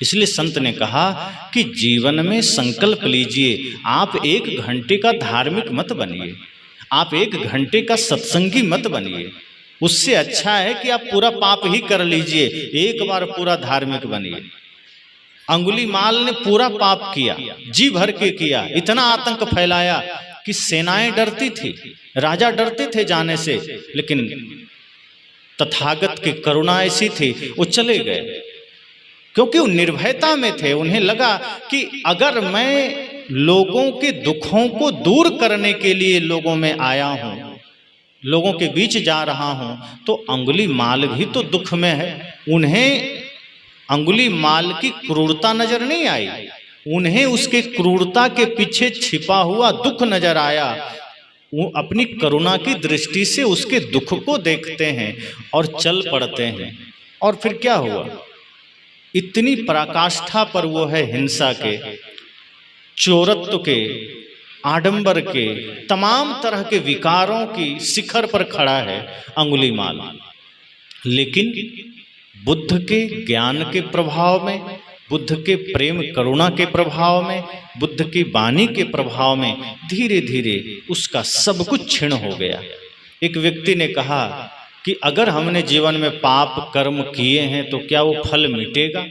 इसलिए संत ने कहा कि जीवन में संकल्प लीजिए, आप 1 घंटे का धार्मिक मत बनिए, आप 1 घंटे का सत्संगी मत बनिए। उससे अच्छा है कि आप पूरा पाप ही कर लीजिए, एक बार पूरा धार्मिक बनिए। अंगुलीमाल ने पूरा पाप किया, जी भर के किया, इतना आतंक फैलाया कि सेनाएं डरती थी, राजा डरते थे जाने से, लेकिन तथागत की करुणा ऐसी थी, वो चले गए क्योंकि वो निर्भयता में थे। उन्हें लगा कि अगर मैं लोगों के दुखों को दूर करने के लिए लोगों में आया हूं, लोगों के बीच जा रहा हूं, तो अंगुलीमाल भी तो दुख में है। उन्हें अंगुलीमाल की क्रूरता नजर नहीं आई, उन्हें उसके क्रूरता के पीछे छिपा हुआ दुख नजर आया। वो अपनी करुणा की दृष्टि से उसके दुख को देखते हैं और चल पड़ते हैं। और फिर क्या हुआ, इतनी पराकाष्ठा पर वो है हिंसा के, चोरत्व के, आडंबर के, तमाम तरह के विकारों की शिखर पर खड़ा है अंगुलीमाल। लेकिन बुद्ध के ज्ञान के प्रभाव में, बुद्ध के प्रेम करुणा के प्रभाव में, बुद्ध की वाणी के प्रभाव में धीरे धीरे उसका सब कुछ क्षीण हो गया। एक व्यक्ति ने कहा कि अगर हमने जीवन में पाप कर्म किए हैं तो क्या वो फल मिटेगा?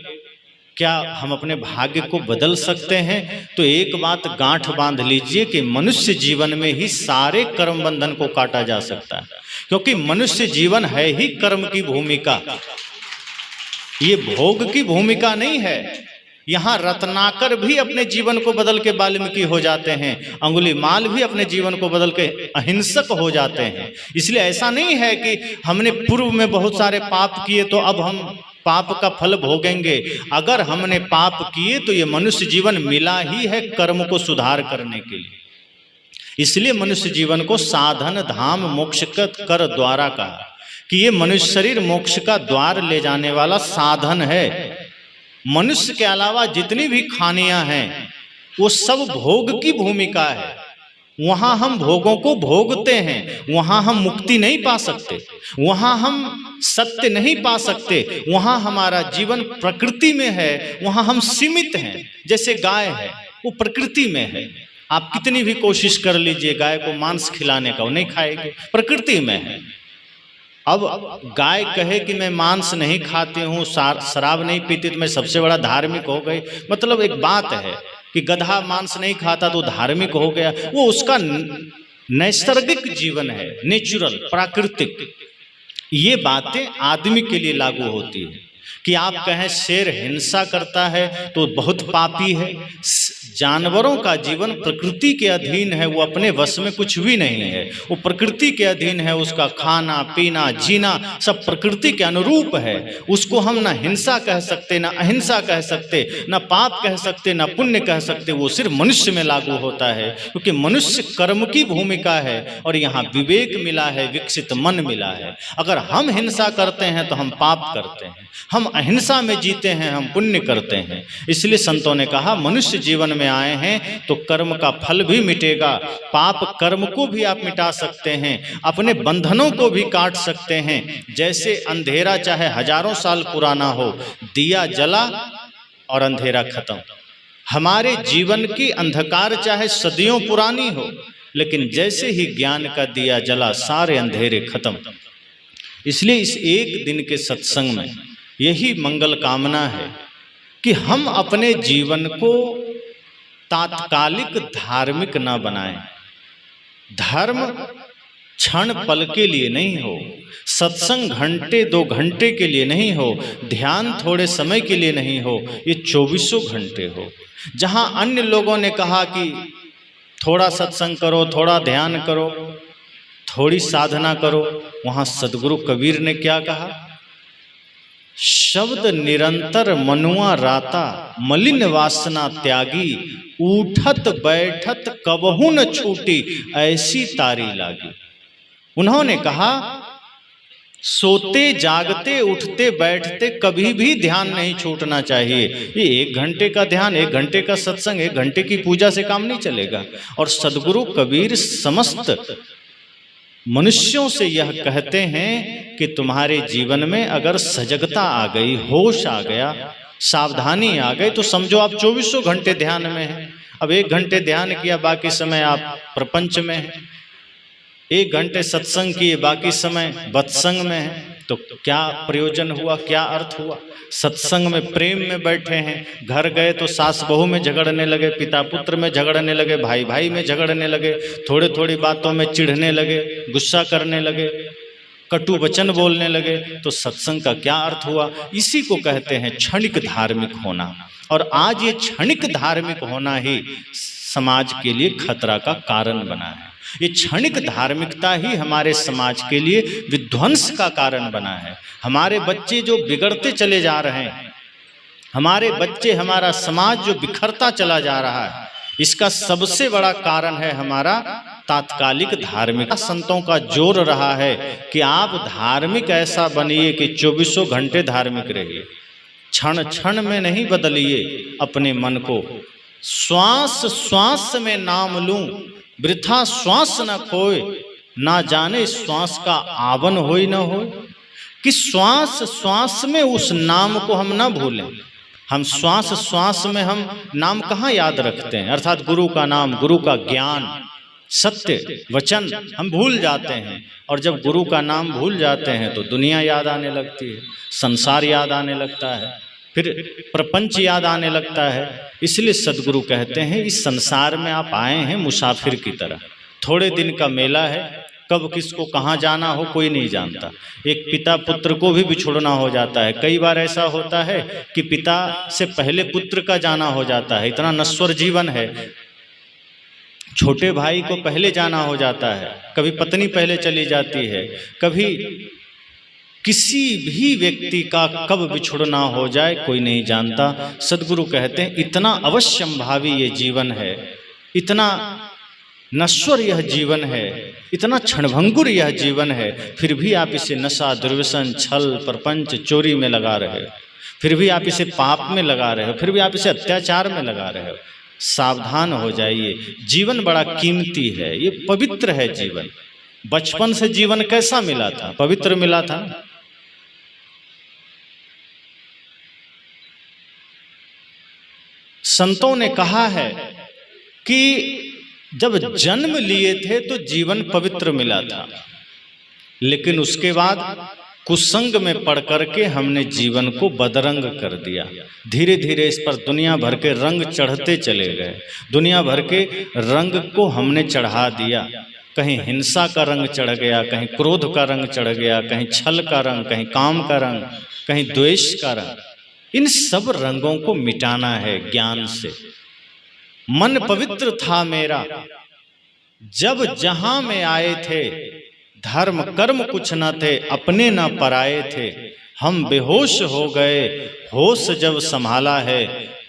क्या हम अपने भाग्य को बदल सकते हैं? तो एक बात गांठ बांध लीजिए कि मनुष्य जीवन में ही सारे कर्म बंधन को काटा जा सकता है, क्योंकि मनुष्य जीवन है ही कर्म की भूमिका, ये भोग की भूमिका नहीं है। यहाँ रत्नाकर भी अपने जीवन को बदल के वाल्मीकि हो जाते हैं, अंगुलीमाल भी अपने जीवन को बदल के अहिंसक हो जाते हैं। इसलिए ऐसा नहीं है कि हमने पूर्व में बहुत सारे पाप किए तो अब हम पाप का फल भोगेंगे। अगर हमने पाप किए तो ये मनुष्य जीवन मिला ही है कर्म को सुधार करने के लिए। इसलिए मनुष्य जीवन को साधन धाम मोक्ष कर द्वारा कहा कि ये मनुष्य शरीर मोक्ष का द्वार ले जाने वाला साधन है। मनुष्य के अलावा जितनी भी खानियां हैं वो सब भोग की भूमिका है। वहां हम भोगों को भोगते हैं, वहां हम मुक्ति नहीं पा सकते, वहां हम सत्य नहीं पा सकते। वहां हमारा जीवन प्रकृति में है, वहां हम सीमित हैं। जैसे गाय है, वो प्रकृति में है, आप कितनी भी कोशिश कर लीजिए गाय को मांस खिलाने का, वो नहीं खाएगी, प्रकृति में है। अब गाय कहे कि मैं मांस नहीं खाती हूँ, शराब नहीं पीती, तो मैं सबसे बड़ा धार्मिक हो गई। मतलब एक बात है कि गधा मांस नहीं खाता तो धार्मिक हो गया, वो उसका नैसर्गिक जीवन है, नेचुरल, प्राकृतिक। ये बातें आदमी के लिए लागू होती है कि आप कहें शेर हिंसा करता है तो बहुत पापी है। जानवरों का जीवन प्रकृति के अधीन है, वो अपने वश में कुछ भी नहीं है, वो प्रकृति के अधीन है। उसका खाना पीना जीना सब प्रकृति के अनुरूप है। उसको हम ना हिंसा कह सकते, ना अहिंसा कह सकते, ना पाप कह सकते, ना पुण्य कह सकते। वो सिर्फ मनुष्य में लागू होता है, क्योंकि मनुष्य कर्म की भूमिका है और यहाँ विवेक मिला है, विकसित मन मिला है। अगर हम हिंसा करते हैं तो हम पाप करते हैं, हम अहिंसा में जीते हैं हम पुण्य करते हैं। इसलिए संतों ने कहा मनुष्य जीवन में आए हैं तो कर्म का फल भी मिटेगा, पाप कर्म को भी आप मिटा सकते हैं, अपने बंधनों को भी काट सकते हैं। जैसे अंधेरा चाहे हजारों साल पुराना हो, दिया जला और अंधेरा खत्म। हमारे जीवन की अंधकार चाहे सदियों पुरानी हो, लेकिन जैसे ही ज्ञान का दिया जला सारे अंधेरे खत्म। इसलिए इस एक दिन के सत्संग में यही मंगल कामना है कि हम अपने जीवन को तात्कालिक धार्मिक ना बनाएं। धर्म क्षण पल के लिए नहीं हो, सत्संग घंटे 2 घंटे के लिए नहीं हो, ध्यान थोड़े समय के लिए नहीं हो, ये 24 घंटे हो। जहां अन्य लोगों ने कहा कि थोड़ा सत्संग करो, थोड़ा ध्यान करो, थोड़ी साधना करो, वहां सदगुरु कबीर ने क्या कहा? शब्द निरंतर मनुआ राता, मलिन वासना त्यागी, उठत बैठत कबहू न छूटी, ऐसी तारी लागी। उन्होंने कहा सोते जागते उठते बैठते कभी भी ध्यान नहीं छूटना चाहिए। ये 1 घंटे का ध्यान, 1 घंटे का सत्संग, 1 घंटे की पूजा से काम नहीं चलेगा। और सदगुरु कबीर समस्त मनुष्यों से यह कहते हैं कि तुम्हारे जीवन में अगर सजगता आ गई, होश आ गया, सावधानी आ गई तो समझो आप 24 घंटे ध्यान में हैं। अब 1 घंटे ध्यान किया, बाकी समय आप प्रपंच में हैं। 1 घंटे सत्संग किए, बाकी समय बत्संग में हैं। तो क्या प्रयोजन हुआ, क्या अर्थ हुआ? सत्संग में प्रेम में बैठे हैं, घर गए तो सास बहू में झगड़ने लगे, पिता पुत्र में झगड़ने लगे, भाई भाई में झगड़ने लगे, थोड़ी थोड़ी बातों में चिढ़ने लगे, गुस्सा करने लगे, कटु वचन बोलने लगे, तो सत्संग का क्या अर्थ हुआ? इसी को कहते हैं क्षणिक धार्मिक होना। और आज ये क्षणिक धार्मिक होना ही समाज के लिए खतरा का कारण बना है। ये क्षणिक धार्मिकता ही हमारे समाज के लिए विध्वंस का कारण बना है। हमारे बच्चे जो बिगड़ते चले जा रहे हैं, हमारे बच्चे, हमारा समाज जो बिखरता चला जा रहा है, इसका सबसे बड़ा कारण है हमारा तात्कालिक धार्मिक। संतों का जोर रहा है कि आप धार्मिक ऐसा बनिए कि 24 घंटे धार्मिक रहिए, क्षण क्षण में नहीं बदलिए अपने मन को। श्वास श्वास में नाम लूं, वृथा श्वास न खोए, ना जाने श्वास का आवन होई न हो। कि श्वास श्वास में उस नाम को हम ना भूलें। हम श्वास श्वास में हम नाम कहाँ याद रखते हैं? अर्थात गुरु का नाम, गुरु का ज्ञान, सत्य वचन हम भूल जाते हैं। और जब गुरु का नाम भूल जाते हैं तो दुनिया याद आने लगती है, संसार याद आने लगता है, फिर प्रपंच याद आने लगता है। इसलिए सदगुरु कहते हैं इस संसार में आप आए हैं मुसाफिर की तरह, थोड़े दिन का मेला है, कब किसको कहाँ जाना हो कोई नहीं जानता। एक पिता पुत्र को भी बिछुड़ना हो जाता है। कई बार ऐसा होता है कि पिता से पहले पुत्र का जाना हो जाता है, इतना नश्वर जीवन है। छोटे भाई को पहले जाना हो जाता है, कभी पत्नी पहले चली जाती है, कभी किसी भी व्यक्ति का कब बिछुड़ना हो जाए कोई नहीं जानता। सदगुरु कहते हैं इतना अवश्यंभावी ये जीवन है, इतना नश्वर यह जीवन है, इतना क्षणभंगुर यह जीवन है, फिर भी आप इसे नशा, दुर्व्यसन, छल, प्रपंच, चोरी में लगा रहे हो, फिर भी आप इसे पाप में लगा रहे हो, फिर भी आप इसे अत्याचार में लगा रहे हो। सावधान हो जाइए, जीवन बड़ा कीमती है, ये पवित्र है जीवन। बचपन से जीवन कैसा मिला था? पवित्र मिला था। संतों ने कहा है कि जब जन्म लिए थे तो जीवन पवित्र मिला था, लेकिन उसके बाद कुसंग में पड़ करके हमने जीवन को बदरंग कर दिया। धीरे धीरे इस पर दुनिया भर के रंग चढ़ते चले गए, दुनिया भर के रंग को हमने चढ़ा दिया। कहीं हिंसा का रंग चढ़ गया, कहीं क्रोध का रंग चढ़ गया, कहीं छल का रंग, कहीं काम का रंग, कहीं द्वेष का रंग। इन सब रंगों को मिटाना है ज्ञान से। मन पवित्र था मेरा जब जहां में आए थे, धर्म कर्म कुछ न थे, अपने न पराए थे। हम बेहोश हो गए, होश जब संभाला है,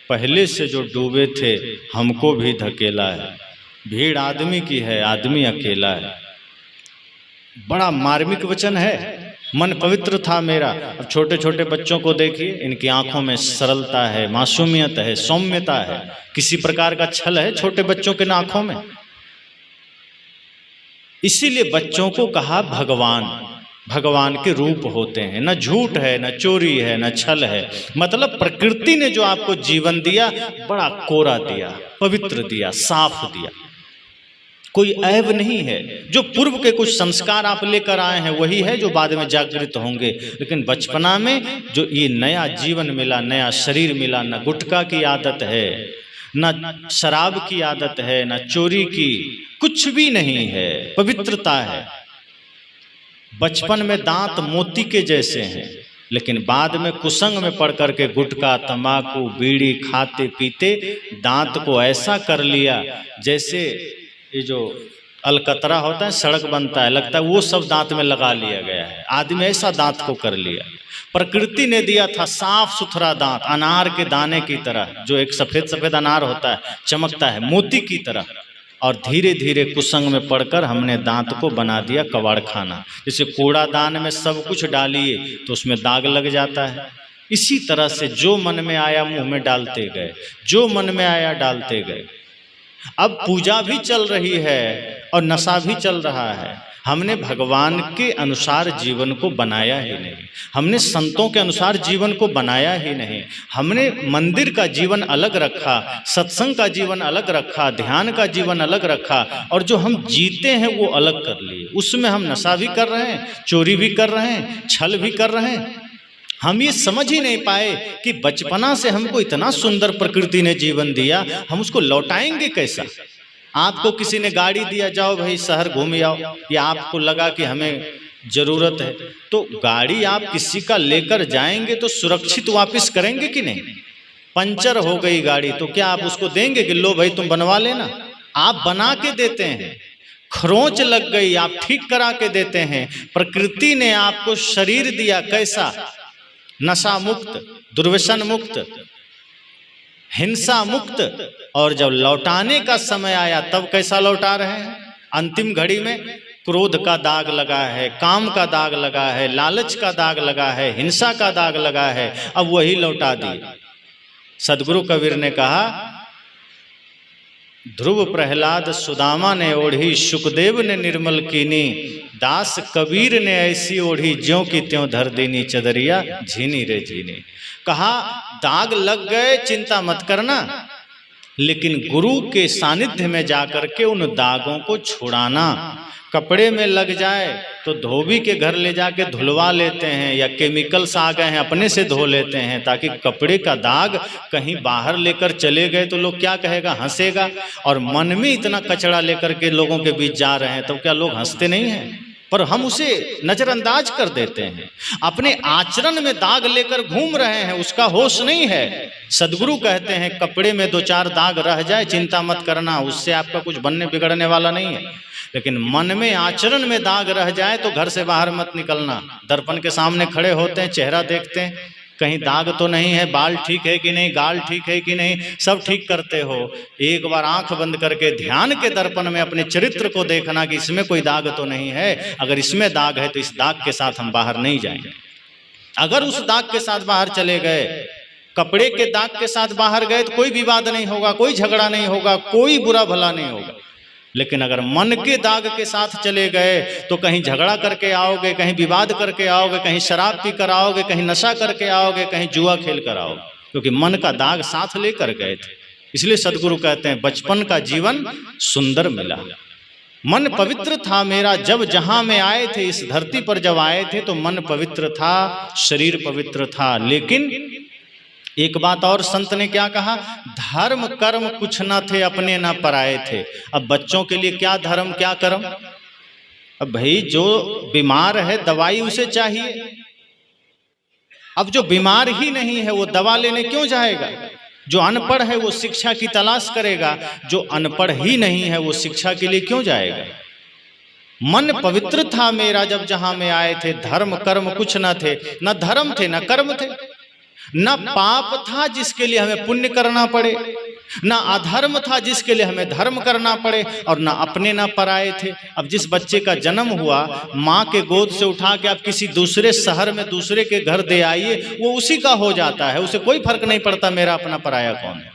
पहले से जो डूबे थे हमको भी धकेला है। भीड़ आदमी की है, आदमी अकेला है। बड़ा मार्मिक वचन है। मन पवित्र था मेरा। अब छोटे छोटे बच्चों को देखिए, इनकी आंखों में सरलता है, मासूमियत है, सौम्यता है, किसी प्रकार का छल है छोटे बच्चों के आंखों में। इसीलिए बच्चों को कहा भगवान, भगवान के रूप होते हैं। न झूठ है, न चोरी है, न छल है। मतलब प्रकृति ने जो आपको जीवन दिया बड़ा कोरा दिया, पवित्र दिया, साफ दिया, कोई ऐब नहीं है। जो पूर्व के कुछ संस्कार आप लेकर आए हैं वही है जो बाद में जागृत होंगे। लेकिन बचपना में जो ये नया जीवन मिला, नया शरीर मिला, न गुटखा की आदत है, न शराब की आदत है, न चोरी की, कुछ भी नहीं है, पवित्रता है। बचपन में दांत मोती के जैसे हैं, लेकिन बाद में कुसंग में पड़ करके गुटखा, तंबाकू, बीड़ी खाते पीते दांत को ऐसा कर लिया जैसे ये जो अलकतरा होता है, सड़क बनता है, लगता है वो सब दांत में लगा लिया गया है। आदमी ऐसा दांत को कर लिया। प्रकृति ने दिया था साफ सुथरा दांत, अनार के दाने की तरह, जो एक सफेद सफेद अनार होता है, चमकता है मोती की तरह। और धीरे धीरे कुसंग में पड़कर हमने दांत को बना दिया कबाड़खाना। जैसे कूड़ादान में सब कुछ डालिए तो उसमें दाग लग जाता है, इसी तरह से जो मन में आया मुंह में डालते गए, जो मन में आया डालते गए। अब पूजा भी चल रही है और नशा भी चल रहा है। हमने भगवान के अनुसार जीवन को बनाया ही नहीं, हमने संतों के अनुसार जीवन को बनाया ही नहीं। हमने मंदिर का जीवन अलग रखा, सत्संग का जीवन अलग रखा, ध्यान का जीवन अलग रखा, और जो हम जीते हैं वो अलग कर लिए। उसमें हम नशा भी कर रहे हैं, चोरी भी कर रहे हैं, छल भी कर रहे हैं। हम ये समझ ही नहीं पाए कि बचपना से हमको इतना सुंदर प्रकृति ने जीवन दिया, हम उसको लौटाएंगे कैसा। आपको किसी ने गाड़ी दिया, जाओ भाई शहर घूम आओ, या आपको लगा कि हमें जरूरत है, तो गाड़ी आप किसी का लेकर जाएंगे तो सुरक्षित वापस करेंगे कि नहीं। पंचर हो गई गाड़ी तो क्या आप उसको देंगे कि लो भाई तुम बनवा लेना? आप बना के देते हैं। खरोंच लग गई आप ठीक करा के देते हैं। प्रकृति ने आपको शरीर दिया कैसा? नशा मुक्त, दुर्व्यसन मुक्त, हिंसा मुक्त, और जब लौटाने का समय आया तब कैसा लौटा रहे हैं? अंतिम घड़ी में क्रोध का दाग लगा है, काम का दाग लगा है, लालच का दाग लगा है, हिंसा का दाग लगा है, अब वही लौटा दी। सदगुरु कबीर ने कहा, ध्रुव प्रहलाद सुदामा ने ओढ़ी, सुखदेव ने निर्मल कीनी, दास कबीर ने ऐसी ओढ़ी, ज्यों की त्यों धर दीनी, चदरिया झीनी रे झीनी। कहा दाग लग गए चिंता मत करना, लेकिन गुरु के सानिध्य में जाकर के उन दागों को छुड़ाना। कपड़े में लग जाए तो धोबी के घर ले जाके धुलवा लेते हैं, या केमिकल्स आ गए हैं अपने से धो लेते हैं, ताकि कपड़े का दाग कहीं बाहर लेकर चले गए तो लोग क्या कहेगा, हंसेगा। और मन में इतना कचरा लेकर के लोगों के बीच जा रहे हैं तो क्या लोग हंसते नहीं हैं? पर हम उसे नजरअंदाज कर देते हैं। अपने आचरण में दाग लेकर घूम रहे हैं, उसका होश नहीं है। सदगुरु कहते हैं कपड़े में 2-4 दाग रह जाए चिंता मत करना, उससे आपका कुछ बनने बिगड़ने वाला नहीं है। लेकिन मन में आचरण में दाग रह जाए तो घर से बाहर मत निकलना। दर्पण के सामने खड़े होते हैं, चेहरा देखते हैं, कहीं दाग तो नहीं है, बाल ठीक है कि नहीं, गाल ठीक है कि नहीं, सब ठीक करते हो। एक बार आंख बंद करके ध्यान के दर्पण में अपने चरित्र को देखना कि इसमें कोई दाग तो नहीं है। अगर इसमें दाग है तो इस दाग के साथ हम बाहर नहीं जाएंगे। अगर उस दाग के साथ बाहर चले गए, कपड़े के दाग के साथ बाहर गए, तो कोई विवाद नहीं होगा, कोई झगड़ा नहीं होगा, कोई बुरा भला नहीं होगा। लेकिन अगर मन के दाग के साथ चले गए तो कहीं झगड़ा करके आओगे, कहीं विवाद करके आओगे, कहीं शराब पी कर आओगे, कहीं नशा करके आओगे, कहीं जुआ खेल कर आओगे, क्योंकि मन का दाग साथ लेकर गए थे। इसलिए सदगुरु कहते हैं बचपन का जीवन सुंदर मिला, मन पवित्र था मेरा जब जहां में आए थे। इस धरती पर जब आए थे तो मन पवित्र था, शरीर पवित्र था। लेकिन एक बात और संत ने क्या कहा, धर्म कर्म कुछ न थे, अपने न पराए थे। अब बच्चों के लिए क्या धर्म क्या कर्म? अब भाई जो बीमार है दवाई उसे चाहिए। अब जो बीमार ही नहीं है वो दवा लेने क्यों जाएगा? जो अनपढ़ है वो शिक्षा की तलाश करेगा, जो अनपढ़ ही नहीं है वो शिक्षा के लिए क्यों जाएगा? मन पवित्र था मेरा जब जहां में आए थे, धर्म कर्म कुछ न थे, न धर्म थे न कर्म थे, न पाप था जिसके लिए हमें पुण्य करना पड़े, न अधर्म था जिसके लिए हमें धर्म करना पड़े, और न अपने न पराए थे। अब जिस बच्चे का जन्म हुआ, माँ के गोद से उठा के आप किसी दूसरे शहर में दूसरे के घर दे आइए, वो उसी का हो जाता है, उसे कोई फर्क नहीं पड़ता मेरा अपना पराया कौन है।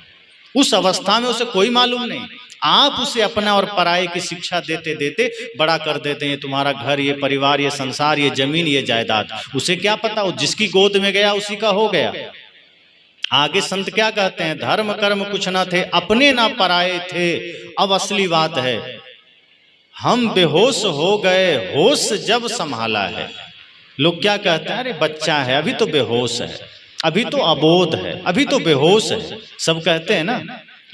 उस अवस्था में उसे कोई मालूम नहीं। आप उसे अपना और पराये की शिक्षा देते देते बड़ा कर देते हैं, तुम्हारा घर, ये परिवार, ये संसार, ये जमीन, ये जायदाद। उसे क्या पता, वो जिसकी गोद में गया उसी का हो गया। आगे संत क्या कहते हैं, धर्म कर्म कुछ ना थे, अपने ना पराये थे। अब असली बात है, हम बेहोश हो गए, होश जब संभाला है। लोग क्या कहते हैं, अरे बच्चा है अभी तो बेहोश है, अभी तो अबोध है, अभी तो बेहोश है, सब कहते हैं ना।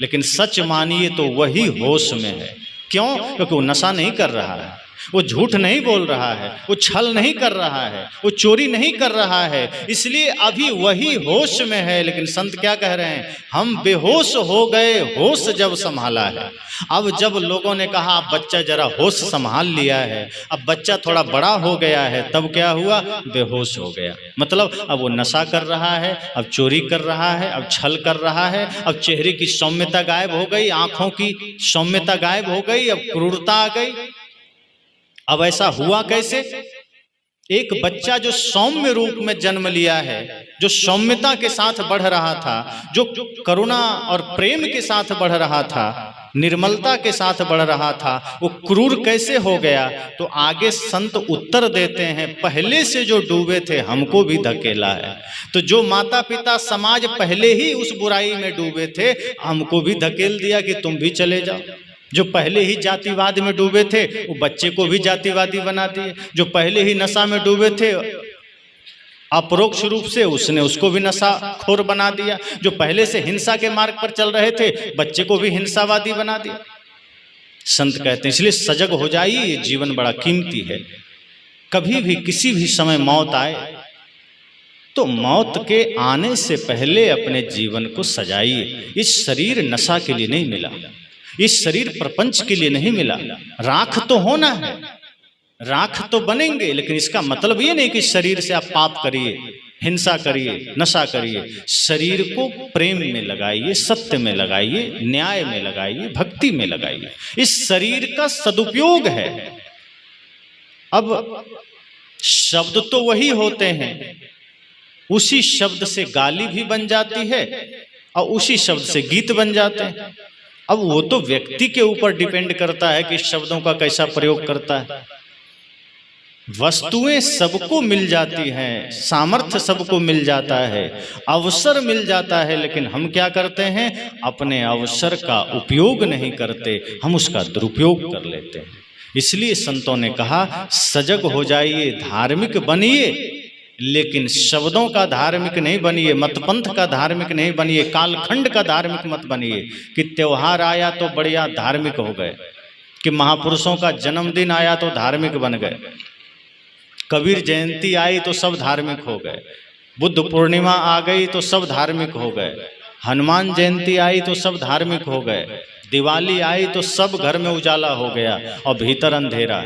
लेकिन सच मानिए तो वही होश में है। क्यों? क्योंकि वो नशा नहीं कर रहा है, वो झूठ नहीं बोल रहा है, वो छल नहीं कर रहा है, वो चोरी नहीं कर रहा है, इसलिए अभी वही होश में है। लेकिन संत क्या कह रहे हैं, हम बेहोश हो गए, होश जब संभाला है। अब जब लोगों ने कहा बच्चा जरा होश संभाल लिया है, अब बच्चा थोड़ा बड़ा हो गया है, तब क्या हुआ, बेहोश हो गया। मतलब अब वो नशा कर रहा है, अब चोरी कर रहा है, अब छल कर रहा है, अब चेहरे की सौम्यता गायब हो गई, आंखों की सौम्यता गायब हो गई, अब क्रूरता आ गई। अब ऐसा हुआ कैसे? एक बच्चा जो सौम्य रूप में जन्म लिया है, जो सौम्यता के साथ बढ़ रहा था, जो करुणा और प्रेम के साथ बढ़ रहा था, निर्मलता के साथ बढ़ रहा था, वो क्रूर कैसे हो गया? तो आगे संत उत्तर देते हैं, पहले से जो डूबे थे हमको भी धकेला है। तो जो माता पिता समाज पहले ही उस बुराई में डूबे थे, हमको भी धकेल दिया कि तुम भी चले जाओ। जो पहले ही जातिवाद में डूबे थे, वो बच्चे को भी जातिवादी बना दिए। जो पहले ही नशा में डूबे थे, अपरोक्ष रूप से उसने उसको भी नशाखोर बना दिया। जो पहले से हिंसा के मार्ग पर चल रहे थे, बच्चे को भी हिंसावादी बना दिया। संत कहते हैं इसलिए सजग हो जाइए, ये जीवन बड़ा कीमती है। कभी भी किसी भी समय मौत आए तो मौत के आने से पहले अपने जीवन को सजाइए। इस शरीर नशा के लिए नहीं मिला, इस शरीर प्रपंच के लिए नहीं मिला। राख तो होना है, राख तो बनेंगे, लेकिन इसका मतलब ये नहीं कि शरीर से आप पाप करिए, हिंसा करिए, नशा करिए। शरीर को प्रेम में लगाइए, सत्य में लगाइए, न्याय में लगाइए, भक्ति में लगाइए। इस शरीर का सदुपयोग है। अब शब्द तो वही होते हैं, उसी शब्द से गाली भी बन जाती है और उसी शब्द से गीत बन जाते हैं। अब वो तो व्यक्ति के ऊपर डिपेंड करता है कि शब्दों का कैसा प्रयोग करता है। वस्तुएं सबको मिल जाती हैं, सामर्थ्य सबको मिल जाता है, अवसर मिल जाता है, लेकिन हम क्या करते हैं? अपने अवसर का उपयोग नहीं करते, हम उसका दुरुपयोग कर लेते हैं। इसलिए संतों ने कहा सजग हो जाइए, धार्मिक बनिए, लेकिन शब्दों का धार्मिक नहीं बनिए, मतपंथ का धार्मिक नहीं बनिए, कालखंड का धार्मिक मत बनिए कि त्योहार आया तो बढ़िया धार्मिक हो गए, कि महापुरुषों का जन्मदिन आया तो धार्मिक बन गए, कबीर जयंती आई तो सब धार्मिक हो गए, बुद्ध पूर्णिमा आ गई तो सब धार्मिक हो गए, हनुमान जयंती आई तो सब धार्मिक हो गए, दिवाली आई तो सब घर में उजाला हो गया और भीतर अंधेरा।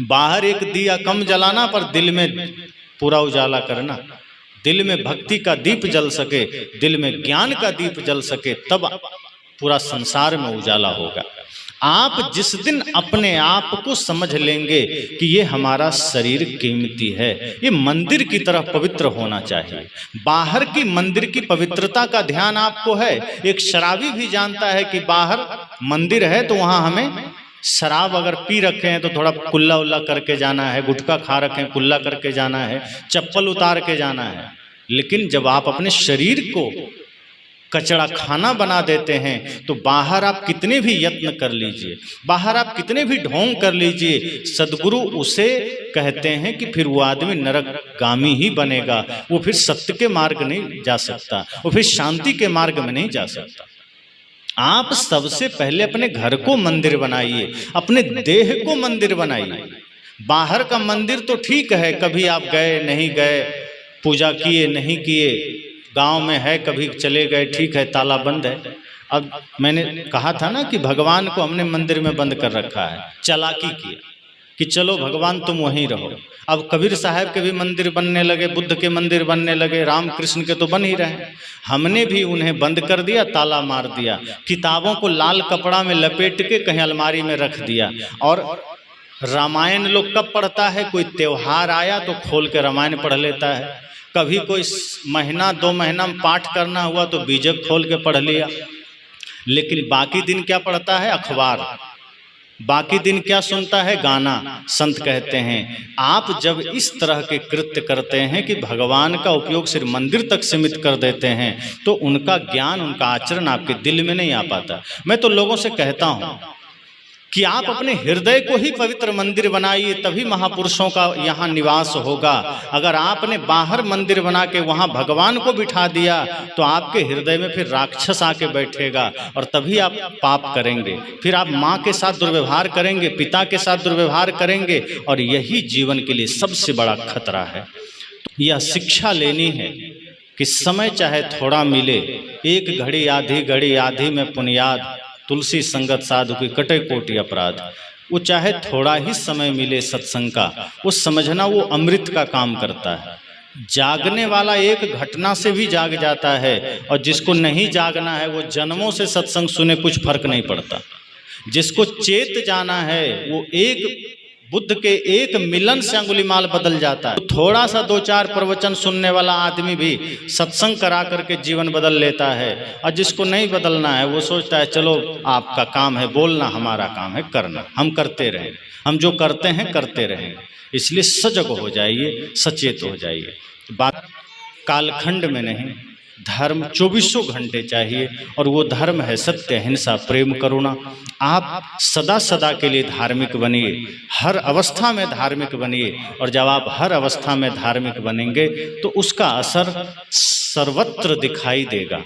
बाहर एक दिया कम जलाना, पर दिल में पूरा उजाला करना। दिल में भक्ति का दीप जल सके, दिल में ज्ञान का दीप जल सके, तब पूरा संसार में उजाला होगा। आप जिस दिन अपने आप को समझ लेंगे कि ये हमारा शरीर कीमती है, ये मंदिर की तरह पवित्र होना चाहिए। बाहर की मंदिर की पवित्रता का ध्यान आपको है। एक शराबी भी जानता है कि बाहर मंदिर है तो वहां हमें शराब अगर पी रखे हैं तो थोड़ा कुल्ला उल्ला करके जाना है, गुटखा खा रखे हैं कुल्ला करके जाना है, चप्पल उतार के जाना है। लेकिन जब आप अपने शरीर को कचड़ा खाना बना देते हैं तो बाहर आप कितने भी यत्न कर लीजिए, बाहर आप कितने भी ढोंग कर लीजिए, सदगुरु उसे कहते हैं कि फिर वो आदमी नरकगामी ही बनेगा, वो फिर सत्य के मार्ग नहीं जा सकता, वो फिर शांति के मार्ग में नहीं जा सकता। आप सबसे पहले अपने घर को मंदिर बनाइए, अपने देह को मंदिर बनाइए। बाहर का मंदिर तो ठीक है, कभी आप गए नहीं गए, पूजा किए नहीं किए, गांव में है कभी चले गए, ठीक है, ताला बंद है। अब मैंने कहा था ना कि भगवान को हमने मंदिर में बंद कर रखा है, चालाकी किया कि चलो भगवान तुम वहीं रहो। अब कबीर साहब के भी मंदिर बनने लगे, बुद्ध के मंदिर बनने लगे, रामकृष्ण के तो बन ही रहे। हमने भी उन्हें बंद कर दिया, ताला मार दिया, किताबों को लाल कपड़ा में लपेट के कहीं अलमारी में रख दिया। और रामायण लोग कब पढ़ता है? कोई त्योहार आया तो खोल के रामायण पढ़ लेता है, कभी कोई महीना 2 महीना में पाठ करना हुआ तो बीजक खोल के पढ़ लिया। लेकिन बाकी दिन क्या पढ़ता है? अखबार। बाकी दिन क्या सुनता है? गाना। संत कहते हैं आप जब इस तरह के कृत्य करते हैं कि भगवान का उपयोग सिर्फ मंदिर तक सीमित कर देते हैं, तो उनका ज्ञान, उनका आचरण आपके दिल में नहीं आ पाता। मैं तो लोगों से कहता हूं कि आप अपने हृदय को ही पवित्र मंदिर बनाइए, तभी महापुरुषों का यहाँ निवास होगा। अगर आपने बाहर मंदिर बना के वहाँ भगवान को बिठा दिया तो आपके हृदय में फिर राक्षस आके बैठेगा और तभी आप पाप करेंगे। फिर आप माँ के साथ दुर्व्यवहार करेंगे, पिता के साथ दुर्व्यवहार करेंगे, और यही जीवन के लिए सबसे बड़ा खतरा है। यह शिक्षा लेनी है कि समय चाहे थोड़ा मिले, एक घड़ी आधी में पुनियाद, तुलसी संगत साधु की कटे कोटि अपराध। वो चाहे थोड़ा ही समय मिले सत्संग का, वो समझना वो अमृत का काम करता है। जागने वाला एक घटना से भी जाग जाता है, और जिसको नहीं जागना है वो जन्मों से सत्संग सुने कुछ फर्क नहीं पड़ता। जिसको चेत जाना है वो एक बुद्ध के एक मिलन से अंगुलीमाल बदल जाता है। थोड़ा सा 2-4 प्रवचन सुनने वाला आदमी भी सत्संग करा करके जीवन बदल लेता है। और जिसको नहीं बदलना है वो सोचता है चलो आपका काम है बोलना, हमारा काम है करना, हम करते रहें, हम जो करते हैं करते रहें। इसलिए सजग हो जाइए, सचेत हो जाइए। बात कालखंड में नहीं, धर्म 24 घंटे चाहिए, और वो धर्म है सत्य, अहिंसा, प्रेम, करुणा। आप सदा सदा के लिए धार्मिक बनिए, हर अवस्था में धार्मिक बनिए। और जब आप हर अवस्था में धार्मिक बनेंगे तो उसका असर सर्वत्र दिखाई देगा।